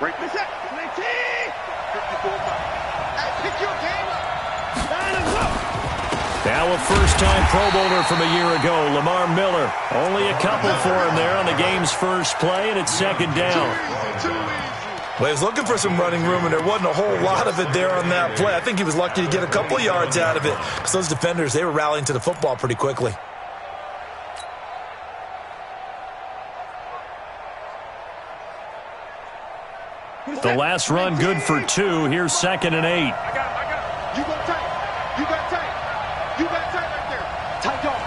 Break this up. 54 miles. Pick your game up. Now a first-time Pro Bowler from a year ago, Lamar Miller. Only a couple for him there on the game's first play, and it's second down. Well, he was looking for some running room, and there wasn't a whole lot of it there on that play. I think he was lucky to get a couple yards out of it because those defenders, they were rallying to the football pretty quickly. The last run good for 2. Here's 2nd and 8. I got it. You go tight. You got tight. You got tight right there. Tight dog.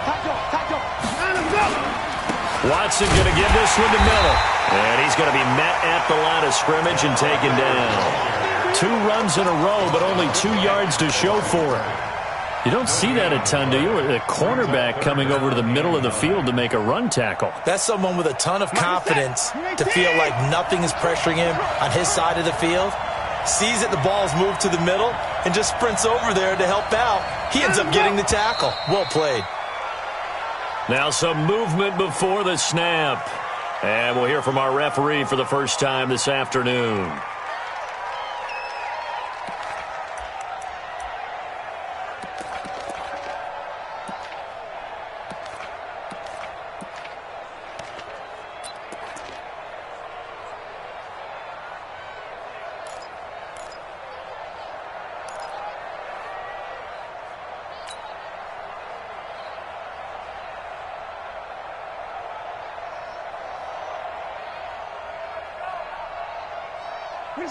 Watson going to give this one to Miller. And he's going to be met at the line of scrimmage and taken down. 2 runs in a row, but only 2 yards to show for it. You don't see that a ton, do you? A cornerback coming over to the middle of the field to make a run tackle. That's someone with a ton of confidence to feel like nothing is pressuring him on his side of the field. Sees that the ball's moved to the middle and just sprints over there to help out. He ends up getting the tackle. Well played. Now some movement before the snap. And we'll hear from our referee for the first time this afternoon.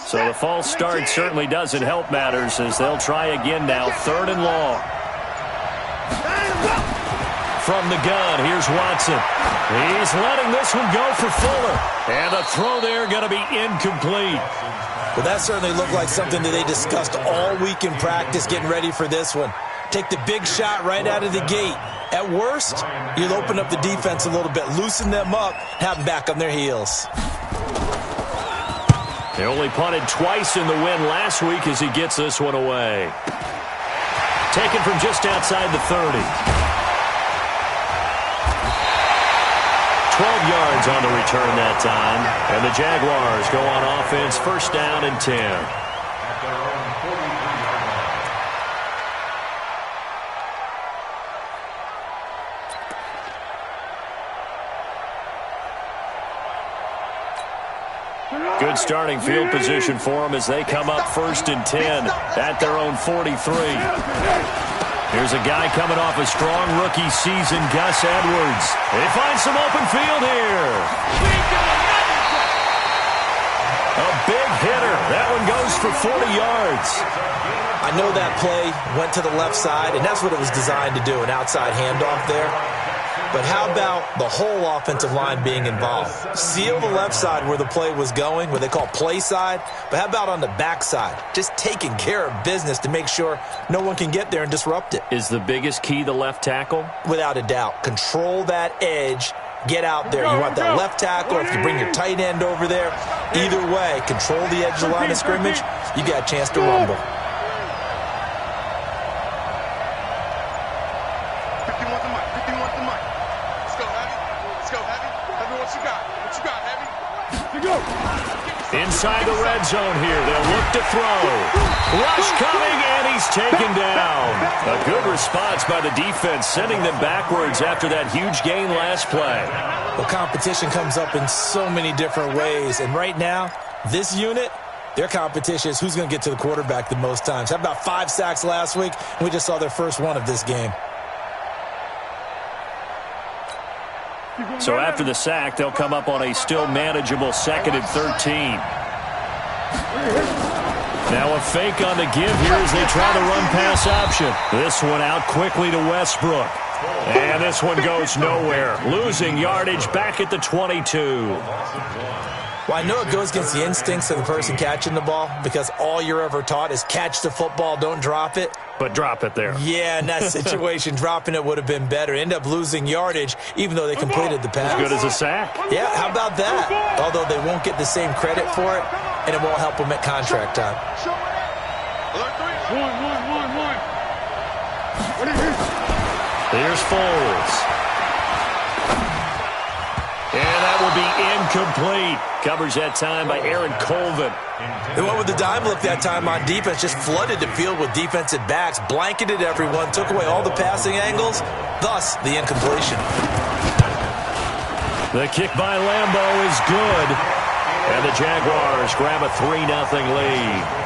So the false start certainly doesn't help matters as they'll try again now. 3rd and long. From the gun, here's Watson. He's letting this one go for Fuller. And the throw there going to be incomplete. Well, that certainly looked like something that they discussed all week in practice getting ready for this one. Take the big shot right out of the gate. At worst, you'll open up the defense a little bit, loosen them up, have them back on their heels. They only punted twice in the win last week as he gets this one away. Taken from just outside the 30. 12 yards on the return that time. And the Jaguars go on offense, 1st down and 10. Good starting field position for them as they come up 1st and 10 at their own 43. Here's a guy coming off a strong rookie season, Gus Edwards. They find some open field here. A big hitter. That one goes for 40 yards. I know that play went to the left side, and that's what it was designed to do, an outside handoff there. But how about the whole offensive line being involved? Seal the left side where the play was going, what they call play side. But how about on the back side? Just taking care of business to make sure no one can get there and disrupt it. Is the biggest key the left tackle? Without a doubt. Control that edge. Get out there. You want that left tackle, or if you bring your tight end over there. Either way, control the edge of the line of scrimmage. You got a chance to rumble. Inside the red zone here. They'll look to throw. Rush coming, and he's taken down. A good response by the defense, sending them backwards after that huge gain last play. Well, competition comes up in so many different ways. And right now, this unit, their competition is who's going to get to the quarterback the most times. How about 5 sacks last week? We just saw their first one of this game. So after the sack, they'll come up on a still manageable 2nd and 13. Now a fake on the give here as they try the run-pass option. This one out quickly to Westbrook. And this one goes nowhere. Losing yardage back at the 22. Well, I know it goes against the instincts of the person catching the ball because all you're ever taught is catch the football, don't drop it. But drop it there. Yeah, in that situation, dropping it would have been better. End up losing yardage even though they completed the pass. As good as a sack. Yeah, how about that? Although they won't get the same credit for it, and it won't help them at contract time. Here's Foles. And that will be incomplete. Covers that time by Aaron Colvin. They went with the dime look that time on defense, just flooded the field with defensive backs, blanketed everyone, took away all the passing angles, thus the incompletion. The kick by Lambo is good, and the Jaguars grab a 3-0 lead.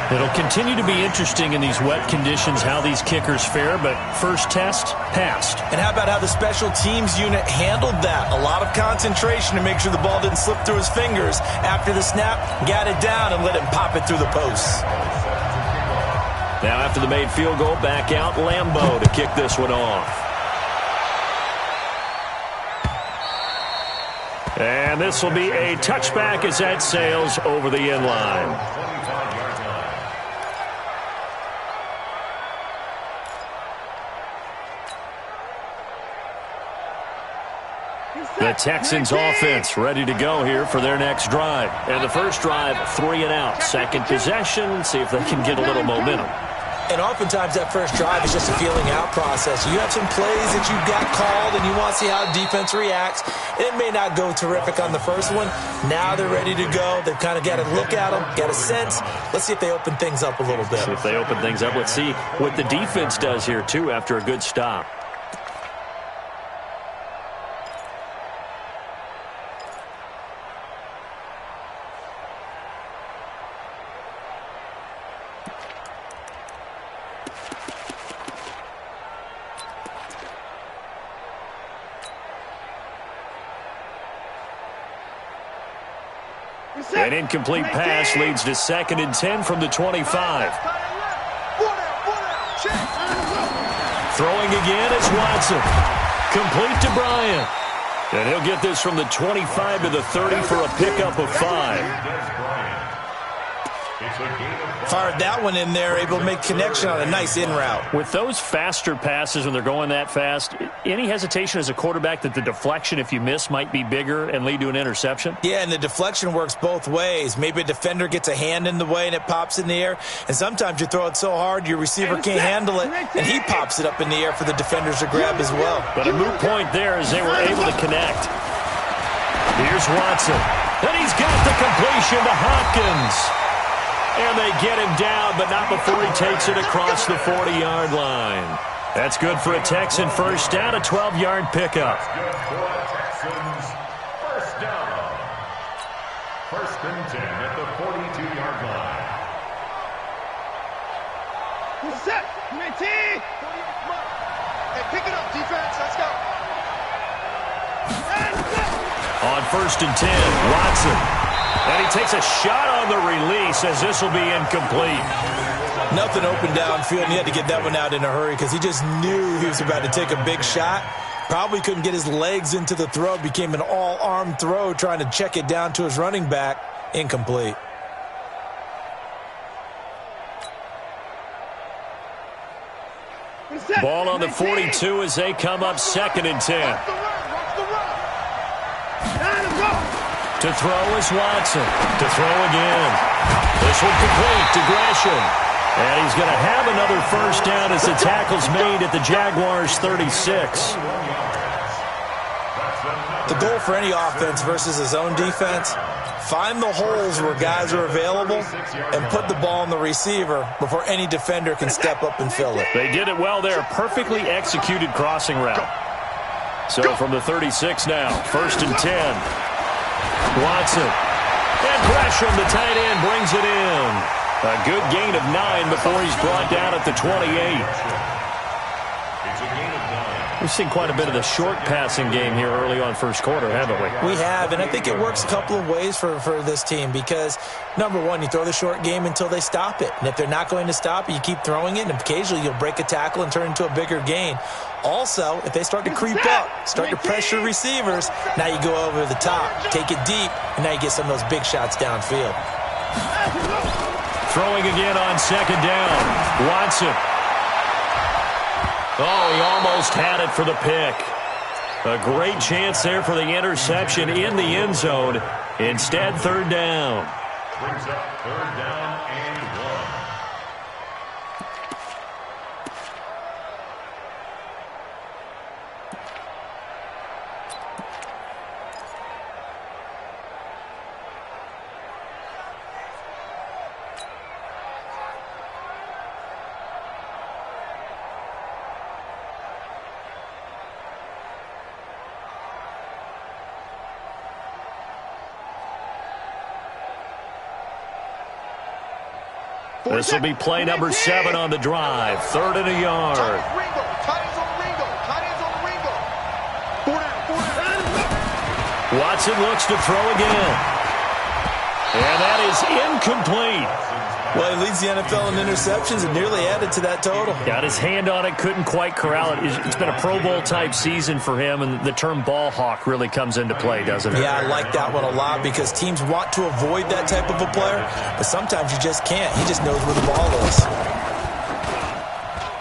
It'll continue to be interesting in these wet conditions how these kickers fare, but first test, passed. And how about how the special teams unit handled that? A lot of concentration to make sure the ball didn't slip through his fingers. After the snap, got it down and let him pop it through the posts. Now after the made field goal, back out Lambo to kick this one off. And this will be a touchback as that sails over the end line. The Texans offense ready to go here for their next drive. And the first drive, 3 and out. Second possession, see if they can get a little momentum. And oftentimes that first drive is just a feeling out process. You have some plays that you've got called and you want to see how defense reacts. It may not go terrific on the first one. Now they're ready to go. They've kind of got to look at them, get a sense. Let's see if they open things up a little bit. See if they open things up. Let's see what the defense does here, too, after a good stop. An incomplete pass leads to 2nd and 10 from the 25. Throwing again is Watson. Complete to Bryant. And he'll get this from the 25 to the 30 for a pickup of 5. Fired that one in there, able to make connection on a nice in route. With those faster passes when they're going that fast, any hesitation as a quarterback that the deflection, if you miss, might be bigger and lead to an interception? Yeah, and the deflection works both ways. Maybe a defender gets a hand in the way and it pops in the air, and sometimes you throw it so hard your receiver can't handle it, and he pops it up in the air for the defenders to grab as well. But a moot point there as they were able to connect. Here's Watson, and he's got the completion to Hopkins. And they get him down, but not before he takes it across the 40-yard line. That's good for a Texan first down, a 12-yard pickup. Texans first down. 1st and 10 at the 42-yard line. Set. Hey, pick it up, defense. Let's go. On 1st and 10, Watson. And he takes a shot on the release as this will be incomplete. Nothing open downfield, and he had to get that one out in a hurry because he just knew he was about to take a big shot. Probably couldn't get his legs into the throw. Became an all-arm throw trying to check it down to his running back. Incomplete. Ball on the 42 as they come up 2nd and 10. To throw is Watson. To throw again. This one complete to Gresham. And he's going to have another first down as the tackle's made at the Jaguars' 36. The goal for any offense versus his own defense, find the holes where guys are available and put the ball on the receiver before any defender can step up and fill it. They did it well there. Perfectly executed crossing route. So from the 36 now, 1st and 10. Watson. And Gresham, the tight end, brings it in. A good gain of 9 before he's brought down at the 28. We've seen quite a bit of the short passing game here early on first quarter, haven't we? We have, and I think it works a couple of ways for this team because, number one, you throw the short game until they stop it. And if they're not going to stop it, you keep throwing it, and occasionally you'll break a tackle and turn it into a bigger gain. Also, if they start to creep up, start to pressure receivers, now you go over the top, take it deep, and now you get some of those big shots downfield. Throwing again on 2nd down. Watson. Oh, he almost had it for the pick. A great chance there for the interception in the end zone. Instead, 3rd down. Brings up 3rd down and 1. This will be play number 7 on the drive. 3rd and a yard. Ringo. Tight ends on the Ringo. Tight ends on the Ringo. 4 down. Watson looks to throw again. And that is incomplete. Well, he leads the NFL in interceptions and nearly added to that total. Got his hand on it, couldn't quite corral it. It's been a Pro Bowl-type season for him, and the term ball hawk really comes into play, doesn't it? Yeah, I like that one a lot because teams want to avoid that type of a player, but sometimes you just can't. He just knows where the ball is.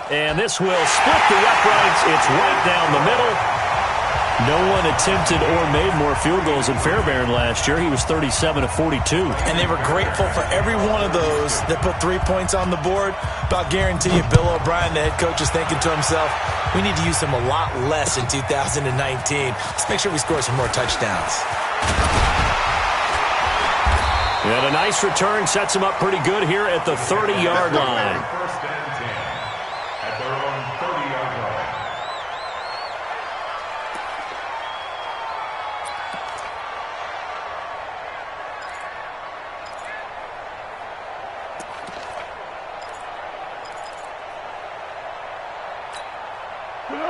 And this will split the uprights. It's right down the middle. No one attempted or made more field goals than Fairbairn last year. He was 37 of 42. And they were grateful for every one of those that put 3 points on the board. But I'll guarantee you, Bill O'Brien, the head coach, is thinking to himself, we need to use him a lot less in 2019. Let's make sure we score some more touchdowns. And a nice return sets him up pretty good here at the 30-yard line. First and 10 at their own 30-yard line.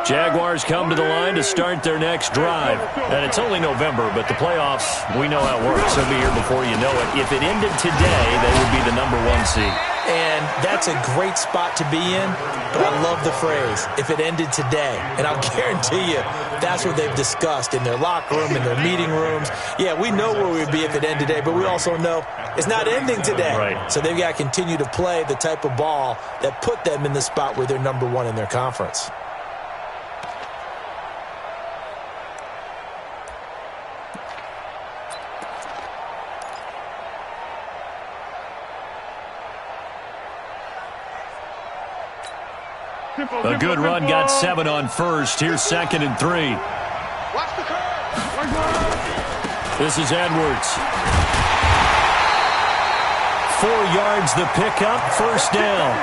Jaguars come to the line to start their next drive. And it's only November, but the playoffs, we know how it works. They'll be here before you know it. If it ended today, they would be the number 1 seed. And that's a great spot to be in, but I love the phrase, if it ended today. And I'll guarantee you, that's what they've discussed in their locker room, in their meeting rooms. Yeah, we know where we'd be if it ended today, but we also know it's not ending today. Right. So they've got to continue to play the type of ball that put them in the spot where they're number 1 in their conference. A good run got 7 on first. Here's 2nd and 3. Watch the curve. This is Edwards. 4 yards the pickup, first down.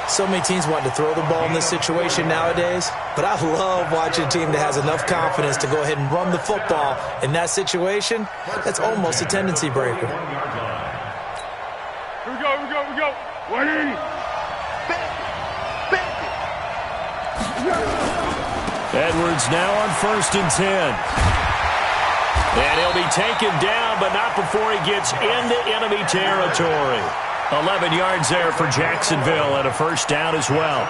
So many teams want to throw the ball in this situation nowadays, but I love watching a team that has enough confidence to go ahead and run the football in that situation. That's almost a tendency breaker. Here we go. 180. Edwards now on 1st and 10. And he'll be taken down, but not before he gets into enemy territory. 11 yards there for Jacksonville and a first down as well.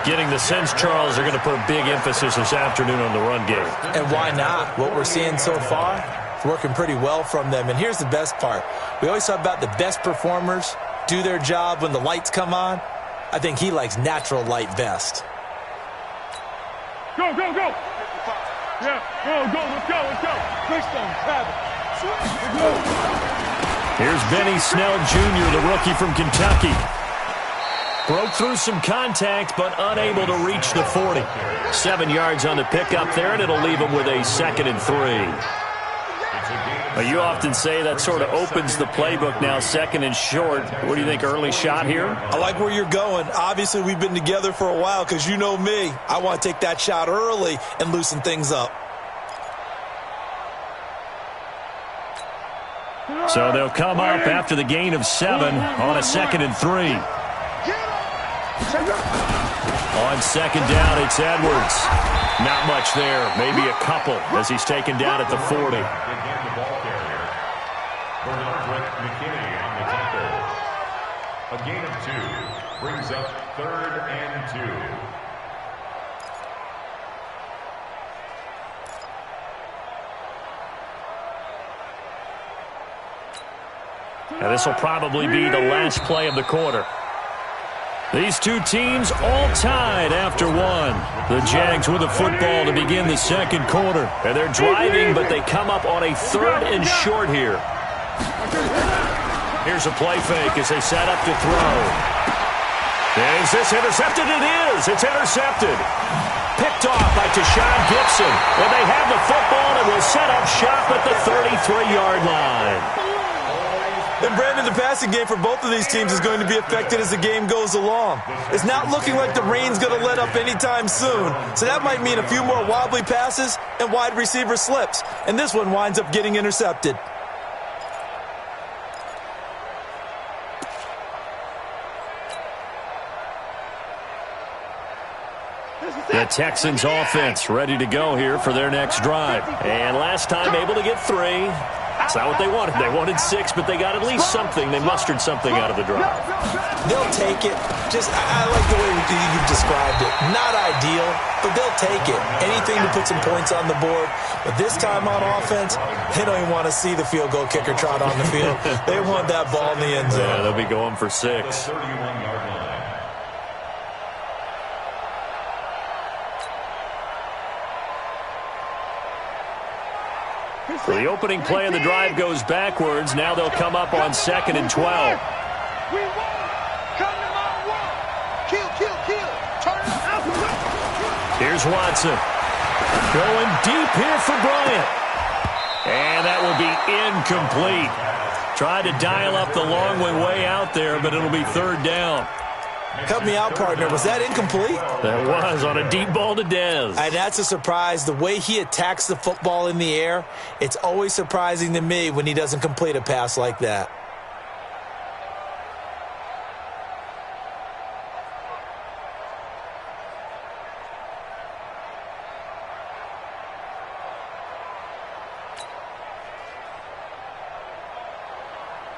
Getting the sense, Charles, are going to put a big emphasis this afternoon on the run game. And why not? What we're seeing so far, it's working pretty well from them. And here's the best part. We always talk about the best performers do their job when the lights come on. I think he likes natural light best. Go. Yeah, go. Let's go. Quickstone, Travis. Here's Benny Snell Jr., the rookie from Kentucky. Broke through some contact, but unable to reach the 40. 7 yards on the pickup there, and it'll leave him with a 2nd and 3. Well, you often say that sort of opens the playbook now, 2nd and short. What do you think, early shot here? I like where you're going. Obviously, we've been together for a while because you know me. I want to take that shot early and loosen things up. So they'll come up after the gain of 7 on a 2nd and 3. On 2nd down, it's Edwards. Not much there, maybe a couple as he's taken down at the 40. A gain of 2 brings up 3rd and 2. Now this will probably be the last play of the quarter. These two teams all tied after 1. The Jags with the football to begin the 2nd quarter. And they're driving, but they come up on a 3rd and short here. Here's a play fake as they set up to throw. Is this intercepted? It is. It's intercepted. Picked off by Tashawn Gibson. And they have the football and will set up shop at the 33-yard line. And Brandon, the passing game for both of these teams is going to be affected as the game goes along. It's not looking like the rain's going to let up anytime soon. So that might mean a few more wobbly passes and wide receiver slips. And this one winds up getting intercepted. The Texans offense ready to go here for their next drive. And last time able to get 3. That's not what they wanted. They wanted 6, but they got at least something. They mustered something out of the drive. They'll take it. I like the way you've described it. Not ideal, but they'll take it. Anything to put some points on the board. But this time on offense, they don't even want to see the field goal kicker trot on the field. They want that ball in the end zone. Yeah, they'll be going for 6. So the opening play of the drive goes backwards. Now they'll come up on 2nd and 12. We won. Come to my wall. Kill. Turn out. Here's Watson. Going deep here for Bryant. And that will be incomplete. Tried to dial up the long way out there, but it'll be 3rd down. Help me out, partner. Was that incomplete? That was on a deep ball to Dez. And that's a surprise. The way he attacks the football in the air, it's always surprising to me when he doesn't complete a pass like that.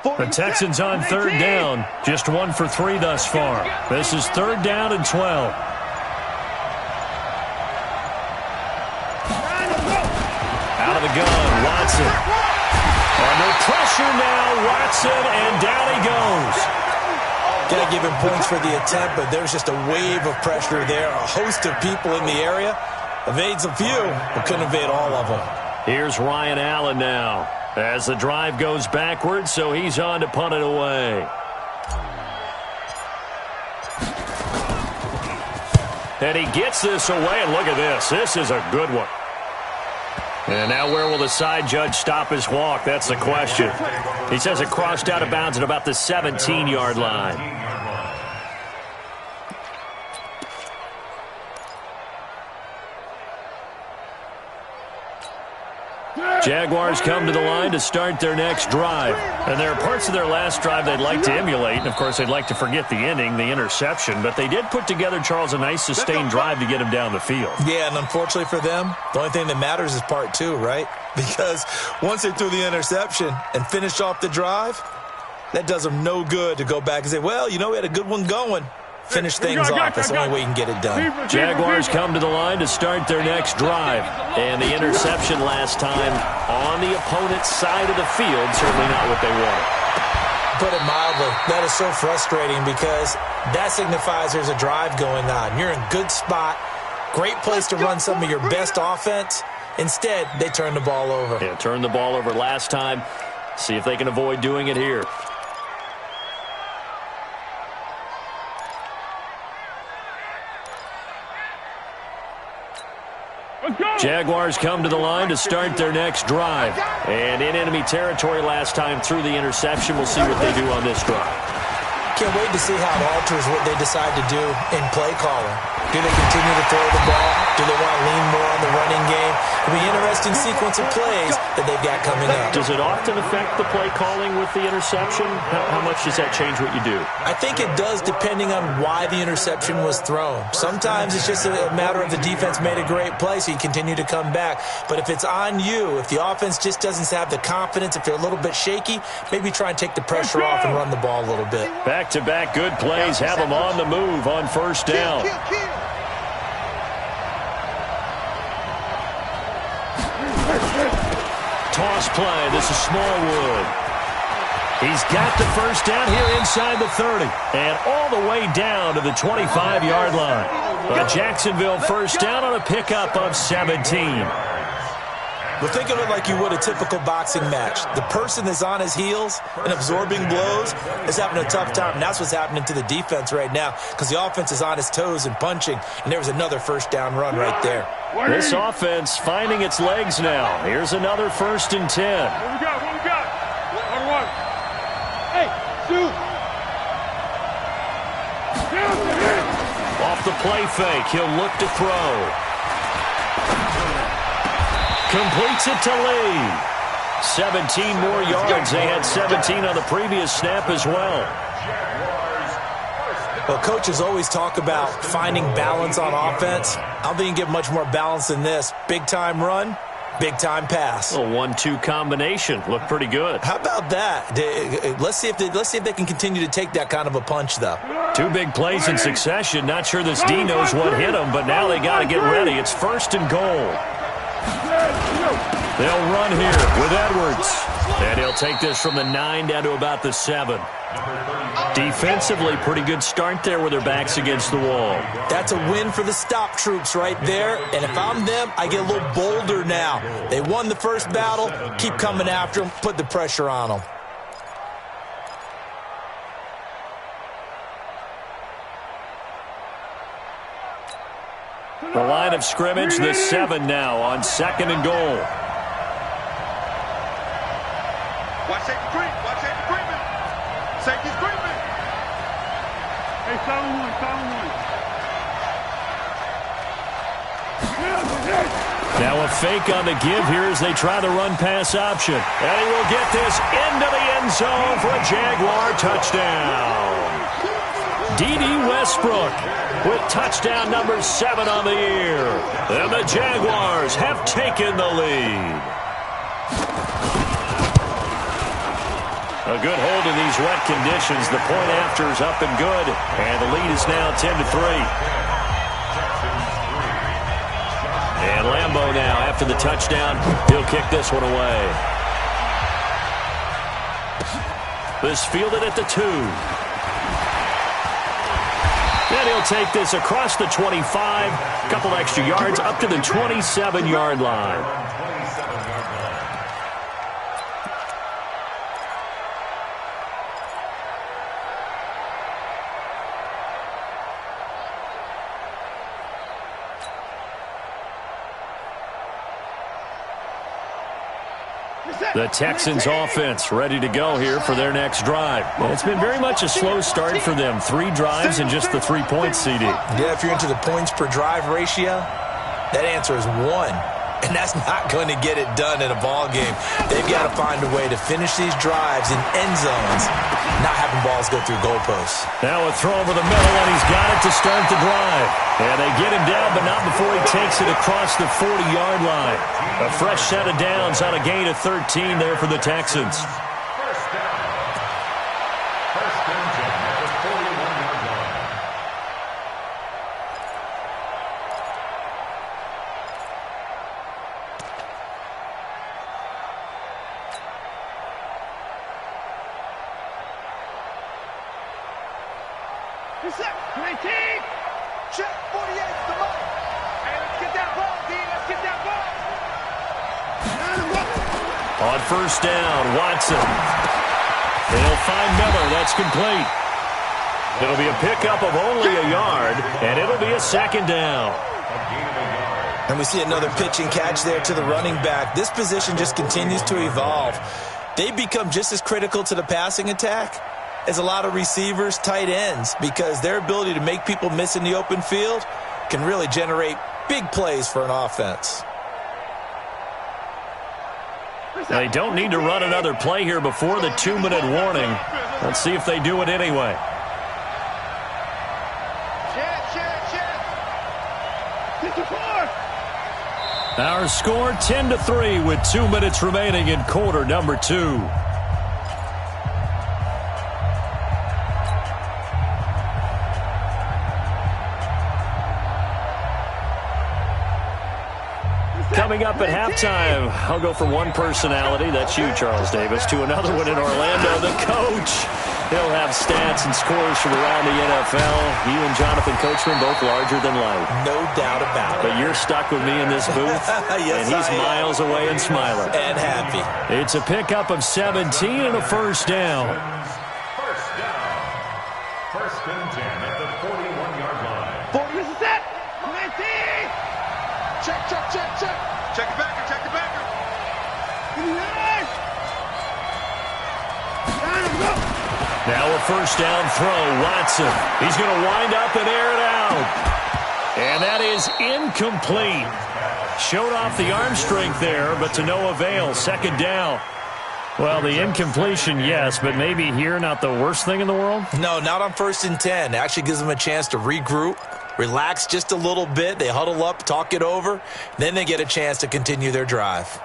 The Texans on 3rd down. Just 1 for 3 thus far. This is 3rd down and 12. Out of the gun, Watson. Under pressure now, Watson, and down he goes. Got to give him points for the attempt, but there's just a wave of pressure there. A host of people in the area. Evades a few, but couldn't evade all of them. Here's Ryan Allen now. As the drive goes backwards, so he's on to punt it away. And he gets this away, and look at this. This is a good one. And now where will the side judge stop his walk? That's the question. He says it crossed out of bounds at about the 17-yard line. Jaguars come to the line to start their next drive. And there are parts of their last drive they'd like to emulate. And, of course, they'd like to forget the ending, the interception. But they did put together, Charles, a nice sustained drive to get him down the field. Yeah, and unfortunately for them, the only thing that matters is part 2, right? Because once they threw the interception and finished off the drive, that does them no good to go back and say, well, you know, we had a good one going. Finish things off. That's the only way you can get it done. Jaguars come to the line to start their next drive. And the interception last time on the opponent's side of the field, certainly not what they wanted. Put it mildly, that is so frustrating because that signifies there's a drive going on. You're in a good spot, great place to run some of your best offense. Instead, they turn the ball over. Yeah, turned the ball over last time. See if they can avoid doing it here. Jaguars come to the line to start their next drive. And in enemy territory last time through the interception. We'll see what they do on this drive. Can't wait to see how it alters what they decide to do in play calling. Do they continue to throw the ball? Do they want to lean more on the running game? It'll be an interesting sequence of plays that they've got coming up. Does it often affect the play calling with the interception? How much does that change what you do? I think it does depending on why the interception was thrown. Sometimes it's just a matter of the defense made a great play, so you continue to come back. But if it's on you, if the offense just doesn't have the confidence, if they're a little bit shaky, maybe try and take the pressure off and run the ball a little bit. Back-to-back good plays have them on the move on 1st down. Toss play. This is Smallwood. He's got the 1st down here inside the 30. And all the way down to the 25-yard line. A Jacksonville 1st down on a pickup of 17. Well, think of it like you would a typical boxing match. The person that's on his heels and absorbing blows is having a tough time. And that's what's happening to the defense right now because the offense is on his toes and punching. And there was another 1st down run right there. This offense finding its legs now. Here's another 1st and 10. What we got? 1-1. Hey, shoot. Off the play fake, he'll look to throw. Completes it to Lee. 17 more yards. They had 17 on the previous snap as well. Well, coaches always talk about finding balance on offense. I don't think you can get much more balance than this. Big-time run, big-time pass. A 1-2 combination. Looked pretty good. How about that? Let's see if they can continue to take that kind of a punch, though. 2 big plays in succession. Not sure this D knows what hit him, but now they got to get ready. It's 1st and goal. They'll run here with Edwards. And he'll take this from the 9 down to about the 7. Defensively, pretty good start there with their backs against the wall. That's a win for the stop troops right there. And if I'm them, I get a little bolder now. They won the first battle. Keep coming after them. Put the pressure on them. The line of scrimmage, the 7 now on 2nd and goal. Watch safety creep. Watch safety creeping. Safety's creeping. Hey, solid one. Now a fake on the give here as they try the run-pass option. And he will get this into the end zone for a Jaguar touchdown. D.D. Westbrook with touchdown number 7 on the year. And the Jaguars have taken the lead. A good hold in these wet conditions. The point after is up and good. And the lead is now 10-3. And Lambeau now, after the touchdown, he'll kick this one away. This fielded at the 2. And he'll take this across the 25, a couple extra yards, up to the 27-yard line. The Texans offense ready to go here for their next drive. Well, it's been very much a slow start for them. 3 drives and just the 3 points, CD. Yeah, if you're into the points per drive ratio, that answer is 1. And that's not going to get it done in a ball game. They've got to find a way to finish these drives in end zones, not having balls go through goalposts. Now a throw over the middle, and he's got it to start the drive. And they get him down, but not before he takes it across the 40-yard line. A fresh set of downs on a gain of 13 there for the Texans. First down. First and 10 at the 41-yard line. Reset. 19. Check. 48. The mark. Hey, let's get that ball, D. Let's get that ball. On first down, Watson. They'll find Miller. That's complete. It'll be a pickup of only a yard, and it'll be a 2nd down. And we see another pitch and catch there to the running back. This position just continues to evolve. They become just as critical to the passing attack as a lot of receivers, tight ends, because their ability to make people miss in the open field can really generate big plays for an offense. They don't need to run another play here before the 2-minute warning. Let's see if they do it anyway. Our score 10-3 with 2 minutes remaining in quarter number 2. Coming up at halftime, I'll go from one personality, that's you, Charles Davis, to another one in Orlando, the coach. He'll have stats and scores from around the NFL. You and Jonathan Coachman, both larger than life. No doubt about it. But you're stuck with me in this booth, yes, and he's miles away and smiling. And happy. It's a pickup of 17 and a first down. First down. First and 10 at the 41-yard line. 40 is set. 19. Check. Check the backer. Check the backer. Now a first down throw, Watson. He's going to wind up and air it out. And that is incomplete. Showed off the arm strength there, but to no avail. 2nd down. Well, the incompletion, yes, but maybe here not the worst thing in the world? No, not on 1st and 10. It actually gives them a chance to regroup, relax just a little bit. They huddle up, talk it over, then they get a chance to continue their drive.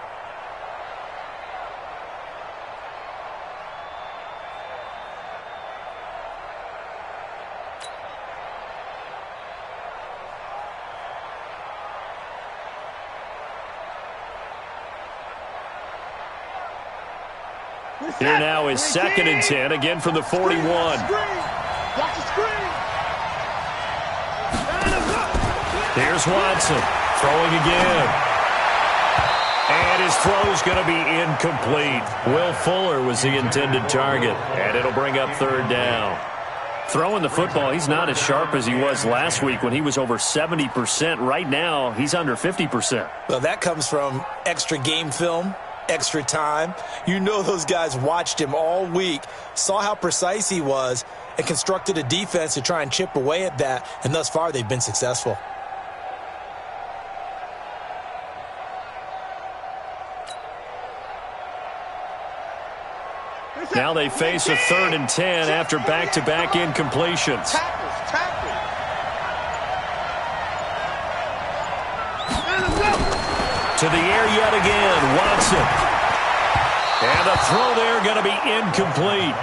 Here now is 2nd and 10, again from the 41. Here's Watson, throwing again. And his throw's going to be incomplete. Will Fuller was the intended target, and it'll bring up 3rd down. Throwing the football, he's not as sharp as he was last week when he was over 70%. Right now, he's under 50%. Well, that comes from extra game film, extra time. You know those guys watched him all week, saw how precise he was, and constructed a defense to try and chip away at that, and thus far they've been successful. Now they face a 3rd and 10 after back-to-back incompletions. To the air yet again, Watson. And the throw there going to be incomplete.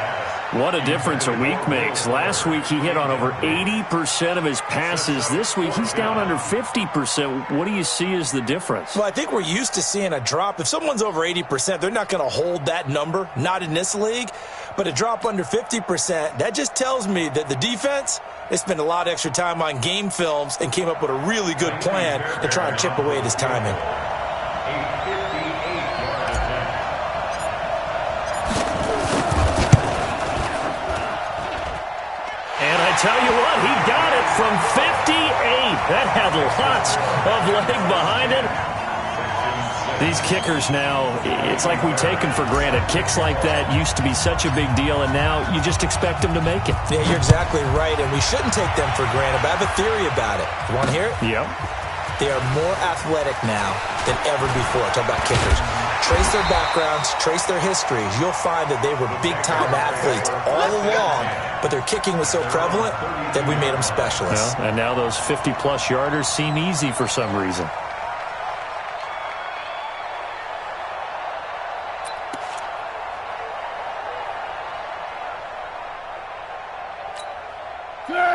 What a difference a week makes. Last week he hit on over 80% of his passes. This week he's down under 50%. What do you see as the difference? Well, I think we're used to seeing a drop. If someone's over 80%, they're not going to hold that number, not in this league. But a drop under 50%, that just tells me that the defense, they spent a lot of extra time on game films and came up with a really good plan to try and chip away at his timing. Tell you what, he got it from 58. That had lots of leg behind it. These kickers now, it's like we take them for granted. Kicks like that used to be such a big deal, and now you just expect them to make it. Yeah, you're exactly right, and we shouldn't take them for granted, but I have a theory about it. You want to hear it? Yep. They are more athletic now than ever before. Talk about kickers. Trace their backgrounds, trace their histories. You'll find that they were big-time athletes all along, but their kicking was so prevalent that we made them specialists. Well, and now those 50-plus yarders seem easy for some reason.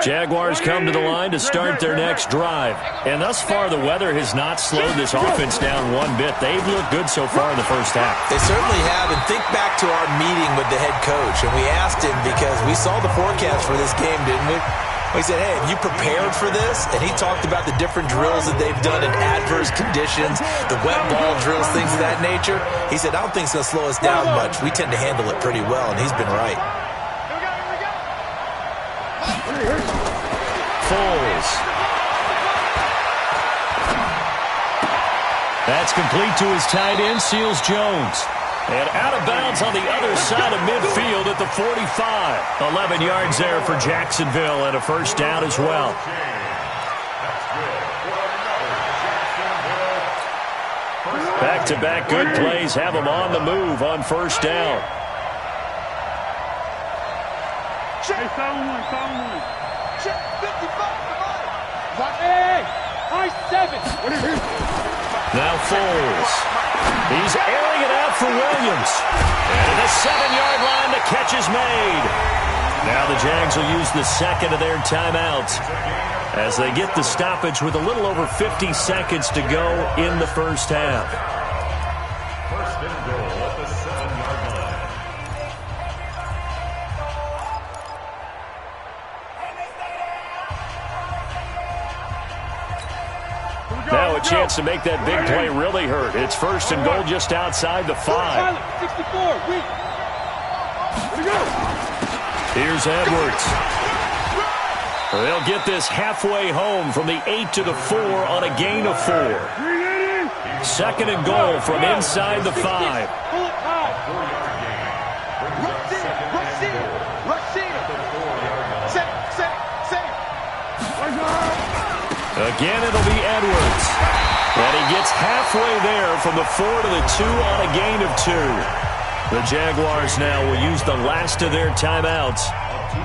Jaguars come to the line to start their next drive. And thus far, the weather has not slowed this offense down one bit. They've looked good so far in the first half. They certainly have. And think back to our meeting with the head coach. And we asked him because we saw the forecast for this game, didn't we? We said, hey, have you prepared for this? And he talked about the different drills that they've done in adverse conditions, the wet ball drills, things of that nature. He said, I don't think it's going to slow us down much. We tend to handle it pretty well, and he's been right. Foles. That's complete to his tight end, Seals Jones. And out of bounds on the other side of midfield at the 45. 11 yards there for Jacksonville and a first down as well. Back-to-back good plays have them on the move on first down. Check. Check 55. Hey, I-7. Now Foles. He's airing it out for Williams. And the 7-yard line, the catch is made. Now the Jags will use the second of their timeouts as they get the stoppage with a little over 50 seconds to go in the first half. First and goal at the 7-yard line. Now a chance to make that big play really hurt. It's first and goal just outside the 5. 64, weak. Here's Edwards. They'll get this halfway home from the 8 to the 4 on a gain of 4. Second and goal from inside the 5. Again, it'll be Edwards. And he gets halfway there from the 4 to the 2 on a gain of 2. The Jaguars now will use the last of their timeouts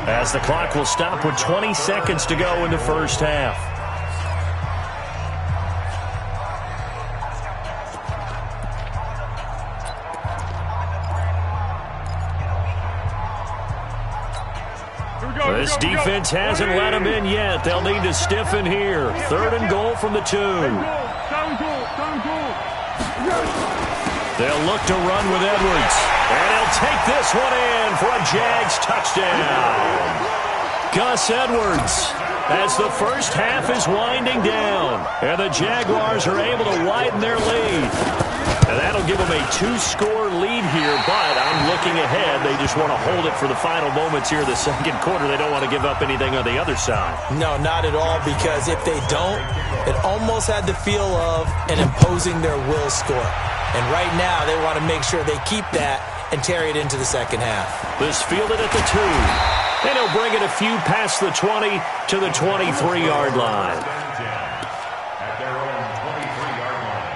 as the clock will stop with 20 seconds to go in the first half. This defense hasn't let them in yet. They'll need to stiffen here. 3rd and goal from the 2. They'll look to run with Edwards. And he'll take this one in for a Jags touchdown. Gus Edwards, as the first half is winding down. And the Jaguars are able to widen their lead. And that'll give them a 2-score lead here, but I'm looking ahead. They just want to hold it for the final moments here in the second quarter. They don't want to give up anything on the other side. No, not at all, because if they don't, it almost had the feel of an imposing their will score. And right now, they want to make sure they keep that and carry it into the second half. This fielded at the 2. And he'll bring it a few past the 20 to the 23-yard line. At their own 23-yard line.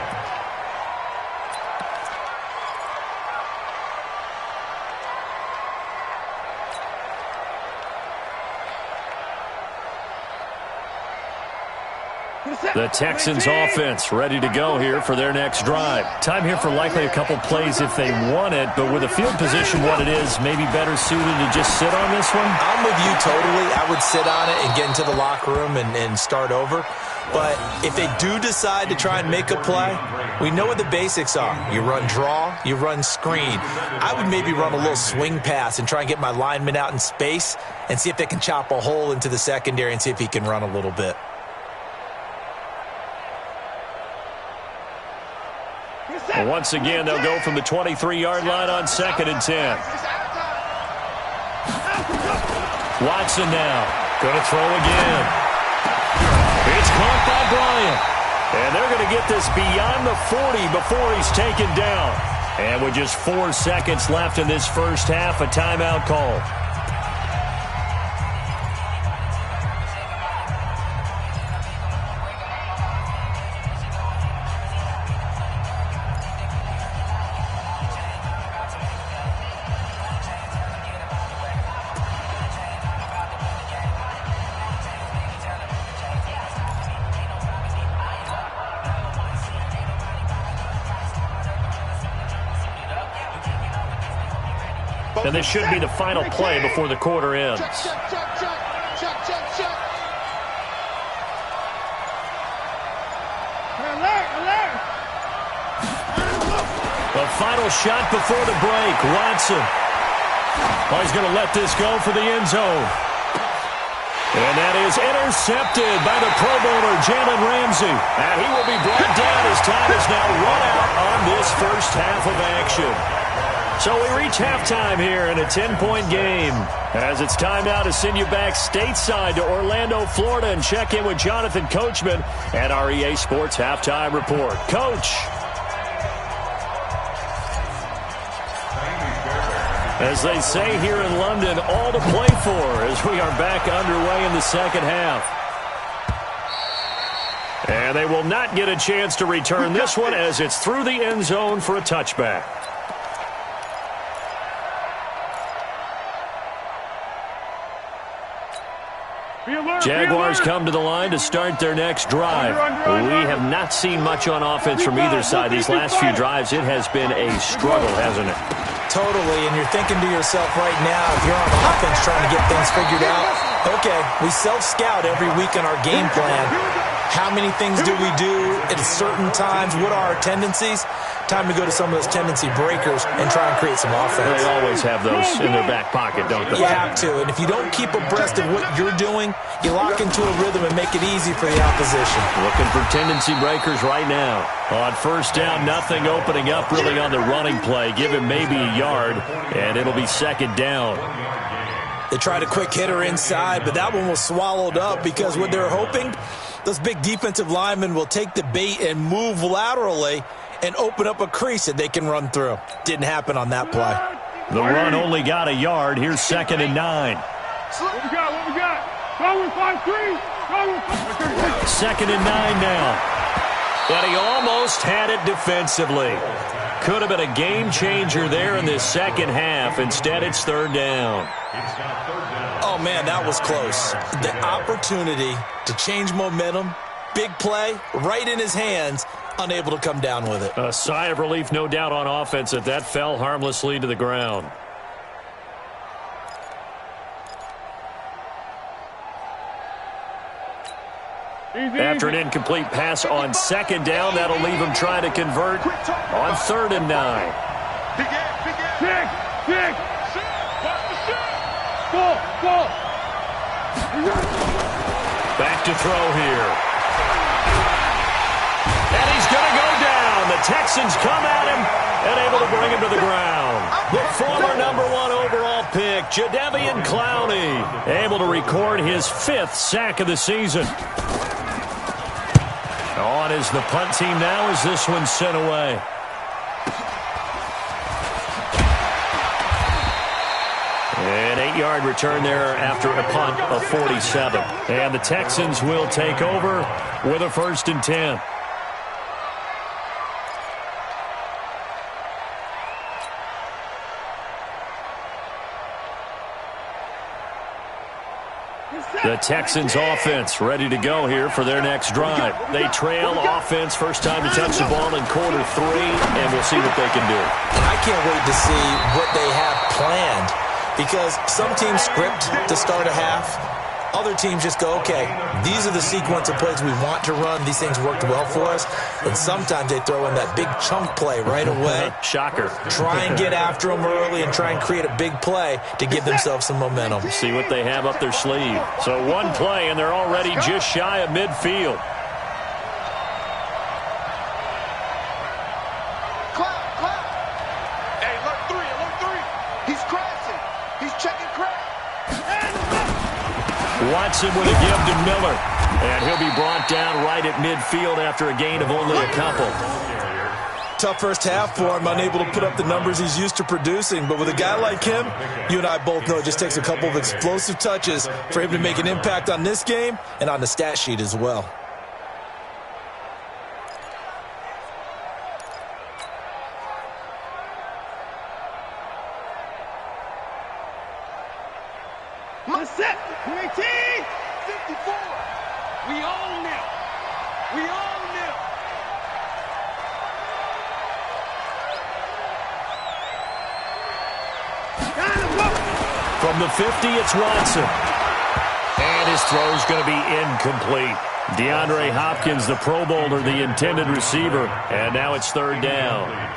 The Texans offense ready to go here for their next drive. Time here for likely a couple plays if they want it, but with the field position what it is, maybe better suited to just sit on this one? I'm with you totally. I would sit on it and get into the locker room and start over. But if they do decide to try and make a play, we know what the basics are. You run draw, you run screen. I would maybe run a little swing pass and try and get my lineman out in space and see if they can chop a hole into the secondary and see if he can run a little bit. Well, once again, they'll go from the 23-yard line on 2nd and 10. Watson now. Going to throw again. It's caught by Bryant. And they're going to get this beyond the 40 before he's taken down. And with just 4 seconds left in this first half, a timeout call. And this should be the final play before the quarter ends. Check. Alert. The final shot before the break. Watson. Oh, he's going to let this go for the end zone. And that is intercepted by the Pro Bowler, Jalen Ramsey. And he will be brought down as time is now run out on this first half of action. So we reach halftime here in a 10-point game. As it's time now to send you back stateside to Orlando, Florida, and check in with Jonathan Coachman at our EA Sports Halftime Report. Coach. As they say here in London, all to play for as we are back underway in the second half. And they will not get a chance to return this one as it's through the end zone for a touchback. Jaguars come to the line to start their next drive. We have not seen much on offense from either side. These last few drives, it has been a struggle, hasn't it? Totally, and you're thinking to yourself right now, if you're on offense trying to get things figured out, okay, we self-scout every week in our game plan. How many things do we do at certain times? What are our tendencies? Time to go to some of those tendency breakers and try and create some offense. They always have those in their back pocket, don't they? You have to, and if you don't keep abreast of what you're doing, you lock into a rhythm and make it easy for the opposition. Looking for tendency breakers right now. On first down, nothing opening up really on the running play. Give him maybe a yard, and it'll be second down. They tried a quick hitter inside, but that one was swallowed up because what they're hoping, those big defensive linemen will take the bait and move laterally and open up a crease that they can run through. Didn't happen on that play. The run only got a yard. Here's 2nd and 9. What we got? Go with 5-3. 2nd and 9 now. And he almost had it defensively. Could have been a game changer there in this second half. Instead, it's third down. Oh, man, that was close. The opportunity to change momentum, big play, right in his hands, unable to come down with it. A sigh of relief, no doubt, on offense that fell harmlessly to the ground. After an incomplete pass on second down, that'll leave him trying to convert on 3rd and 9. Back to throw here. And he's going to go down. The Texans come at him and able to bring him to the ground. The former #1 overall pick, Jadeveon Clowney, able to record his 5th sack of the season. On is the punt team now as this one's sent away. An 8-yard return there after a punt of 47. And the Texans will take over with a 1st and 10. The Texans offense ready to go here for their next drive. They trail offense, first time to touch the ball in quarter 3, and we'll see what they can do. I can't wait to see what they have planned, because some teams script to start a half. Other teams just go, okay, these are the sequence of plays we want to run. These things worked well for us. And sometimes they throw in that big chunk play right away. Shocker. Try and get after them early and try and create a big play to give themselves some momentum. See what they have up their sleeve. So one play, and they're already just shy of midfield. Hey, alert 3. He's crashing. He's checking crash. Watson with a give to Miller. And he'll be brought down right at midfield after a gain of only a couple. Tough first half for him, unable to put up the numbers he's used to producing. But with a guy like him, you and I both know it just takes a couple of explosive touches for him to make an impact on this game and on the stat sheet as well. Set. 19. 54. We own them. We own them. From the 50, it's Watson. And his throw's going to be incomplete. DeAndre Hopkins, the Pro Bowler, the intended receiver. And now it's 3rd down.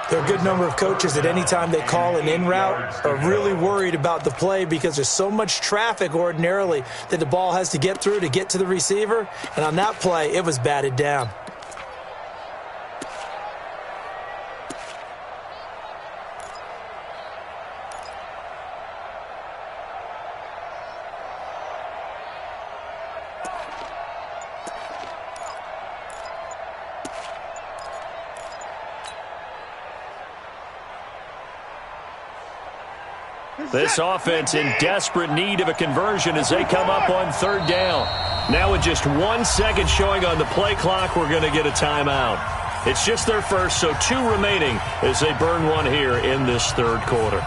There are a good number of coaches that any time they call an in route are really worried about the play because there's so much traffic ordinarily that the ball has to get through to get to the receiver. And on that play, it was batted down. This offense in desperate need of a conversion as they come up on 3rd down. Now with just 1 second showing on the play clock, we're going to get a timeout. It's just their first, so 2 remaining as they burn one here in this 3rd quarter.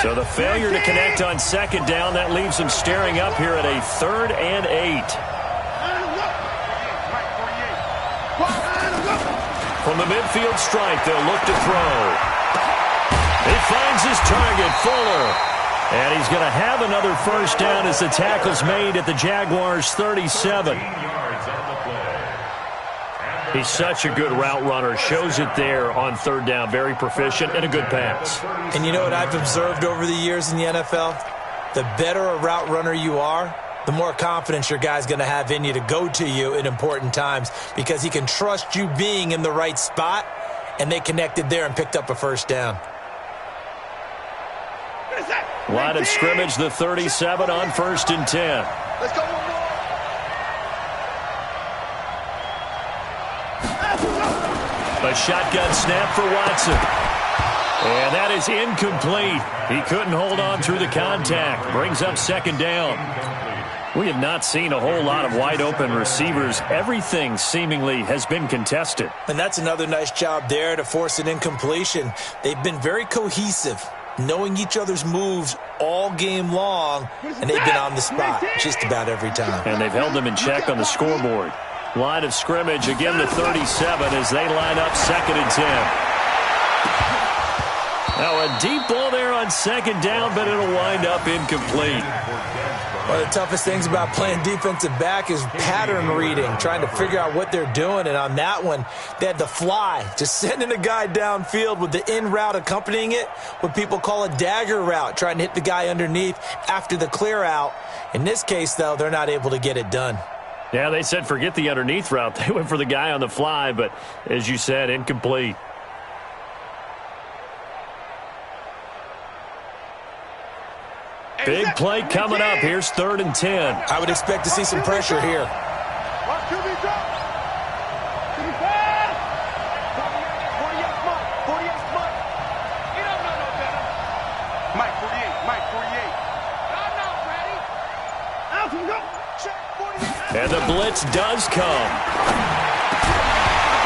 So the failure to connect on 2nd down, that leaves them staring up here at a 3rd and 8. From the midfield stripe, they'll look to throw. He finds his target, Fuller. And he's going to have another first down as the tackle's made at the Jaguars' 37. He's such a good route runner. Shows it there on 3rd down. Very proficient and a good pass. And you know what I've observed over the years in the NFL? The better a route runner you are, the more confidence your guy's going to have in you to go to you in important times because he can trust you being in the right spot, and they connected there and picked up a first down. Line of scrimmage, the 37 on 1st and 10. Let's go one more. A shotgun snap for Watson. And that is incomplete. He couldn't hold on through the contact. Brings up second down. We have not seen a whole lot of wide-open receivers. Everything seemingly has been contested. And that's another nice job there to force an incompletion. They've been very cohesive, knowing each other's moves all game long, and they've been on the spot just about every time. And they've held them in check on the scoreboard. Line of scrimmage, again the 37 as they line up 2nd and 10. Now a deep ball there on 2nd down, but it'll wind up incomplete. One of the toughest things about playing defensive back is pattern reading, trying to figure out what they're doing. And on that one, they had to fly, just sending a guy downfield with the in route accompanying it, what people call a dagger route, trying to hit the guy underneath after the clear out. In this case, though, they're not able to get it done. Yeah, they said forget the underneath route. They went for the guy on the fly, but as you said, incomplete. Big play coming up. Here's 3rd and 10. I would expect to see some pressure here. And the blitz does come.